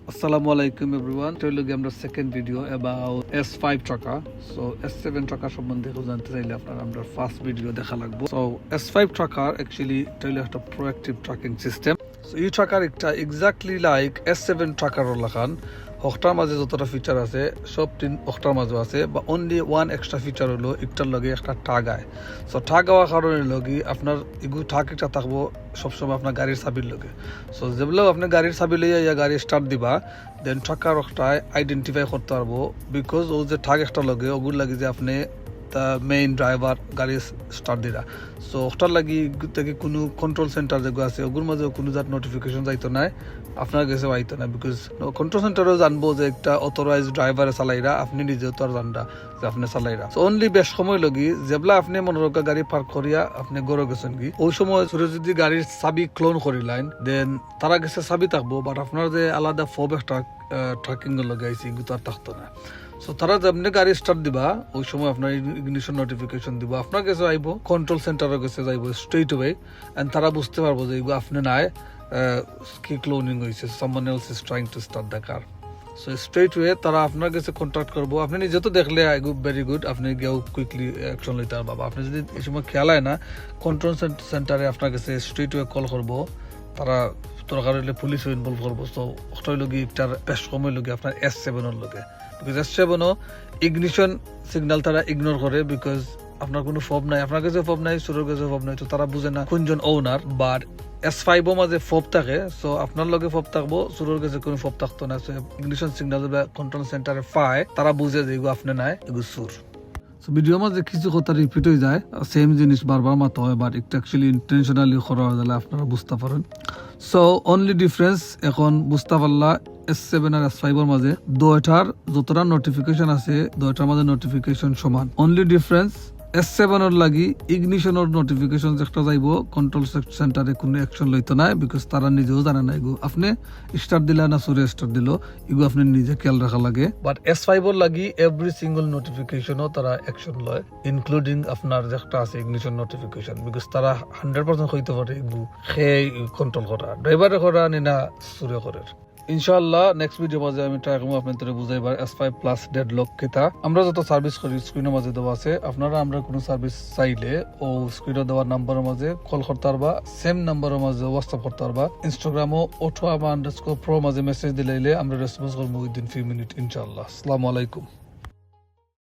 Assalamu alaikum everyone. Today we have second video about S5 tracker. So S7 tracker সম্বন্ধে জানতে চাইলে আপনারা আমরা ফার্স্ট ভিডিও দেখা লাগবে। So S5 tracker actually today একটা proactive tracking system. So এই tracker একটা exactly like S7 tracker এর লাগান অক্টার মাঝে যতটা ফিচার আছে সব তিন অক্টার মাঝে আছে বা অনলি ওয়ান এক্সট্রা ফিচার হলো একটার লগে একটা টাগ আয়। সো টাগ হওয়ার কারণে লগে আপনার এগু টাগ একটা থাকবো সবসময় আপনার গাড়ির চাবির লগে। সো যেগুলো আপনি গাড়ির চাবি লইয়া ইয়া গাড়ি স্টার্ট দিবা দেন ট্রাকার অক্টায় আইডেন্টিফাই করতে পারবো বিকজ ও যে টাগ একটা লগে ওগুর লাগে যে আপনি তা মেইন ড্রাইভার গাড়ি স্টার্ট দিরা। সো ওটার লাগি থেকে কোনো কন্ট্রোল সেন্টার যেগুলো আছে ওগুলোর মাঝে কোনো যার নোটিফিকেশন যাইতো না আপনার কাছে আইতো না বিকজ কন্ট্রোল সেন্টারও জানবো যে একটা অথরাইজ ড্রাইভারে চালাইরা আপনি নিজেও তো আর জানরা যে আপনি চালাইরা। সো অনলি বেশ সময় লগি যেবলা আপনি মনোরকা গাড়ি পার্ক করিয়া আপনি গড়ে গেছেন কি ওই সময় যদি গাড়ির চাবি ক্লোন করিলেন দেন তারা গেছে চাবি থাকবো বাট আপনার যে আলাদা ফোব একটা ট্র্যাকিং এর লগে আইসি এগুলো আর থাকতো না। সো তারা যেমনি গাড়ি স্টার্ট দিবা ওই সময় আপনার ইগনিশন নোটিফিকেশন দিব আপনার কাছে আইব কন্ট্রোল সেন্টারের কাছে যাইব স্ট্রেট ওয়ে এন্ড তারা বুঝতে পারবো যে এগুলো আপনি নাই কি ক্লোনিং হয়েছে someone else is trying to start the car. So straight way তারা আপনার কাছে কন্ট্যাক্ট করবো আপনি নিজে তো দেখলে ভেরি গুড আপনি গিয়েও কুইকলি অ্যাকশন লইতে পারবা। আপনি যদি এই সময় খেয়াল হয় না কন্ট্রোল সেন্টারে আপনার কাছে স্ট্রেট ওয়ে কল করবো তারা দরকার হলে পুলিশ ইনভলভ করবো। সো ওটাই লগে একটার বেশ সময় লগে আপনার S7 লগে বিকজ S7 ইগনিশন সিগন্যাল তারা ইগনোর করে বিকজ আপনার কোনো ফব নাই আপনার কাছে ফব নাই সুরের কাছে ফব নাই তো তারা বুঝে না কোনজন ওনার বাট S5 মাঝে ফব থাকে। সো আপনার লগে ফব থাকবো সুরের কাছে কোনো ফব থাকতো না। সো ইগনিশন সিগন্যাল কন্ট্রোল সেন্টারে পায় তারা বুঝে যে এগুলো আপনি নাই এগুলো সুর। ভিডিওর মাঝে কিছু কথা রিপিট হয়ে যায় সেম জিনিস বারবার মাথা হয় বাট একটু অ্যাকচুয়ালি ইন্টেনশনালি করা হয়ে গেলে আপনারা বুঝতে পারেন। সো অনলি ডিফারেন্স এখন বুঝতে পারলা S7 আর S5 এর মাঝে দুইটার যতটা নোটিফিকেশন আছে দুইটার মাঝে নোটিফিকেশন সমান। অনলি ডিফারেন্স S7 এর লাগি ইগনিশনের নোটিফিকেশন একটা যাইব কন্ট্রোল সেন্টারে কোনো অ্যাকশন লইতো না বিকজ তারা নিজেও জানে না এগু আপনি স্টার্ট দিলা না সুরে স্টার্ট দিল এগু আপনি নিজে খেয়াল রাখা লাগে। বাট S5 এর লাগি এভরি সিঙ্গল নোটিফিকেশনও তারা অ্যাকশন লয় ইনক্লুডিং আপনার যেটা আছে ইগনিশন নোটিফিকেশন বিকজ তারা 100% হইতে পারে এগু সেই কন্ট্রোল করা ড্রাইভারে করা না সুরে করে। ইনশাআল্লাহ নেক্সট ভিডিও মাঝে আমি ট্রাই করবো আপনাদের বুঝাইবার S5 প্লাস ডেডলক কিতা আমরা যত সার্ভিস করি স্ক্রিনের মাঝে দেওয়া আছে আপনারা আমরা কোনো সার্ভিস চাইলে ও স্ক্রিনে দেওয়ার নাম্বারের মাঝে কল করতে পারবা সেম নাম্বারের মাঝে হোয়াটসঅ্যাপ করতে পারবা ইনস্টাগ্রামও _pro মাঝে মেসেজ দিলাইলে আমরা রেসপন্স করবো উইদিন ফিউ মিনিট ইনশাআল্লাহ। আসসালামু আলাইকুম।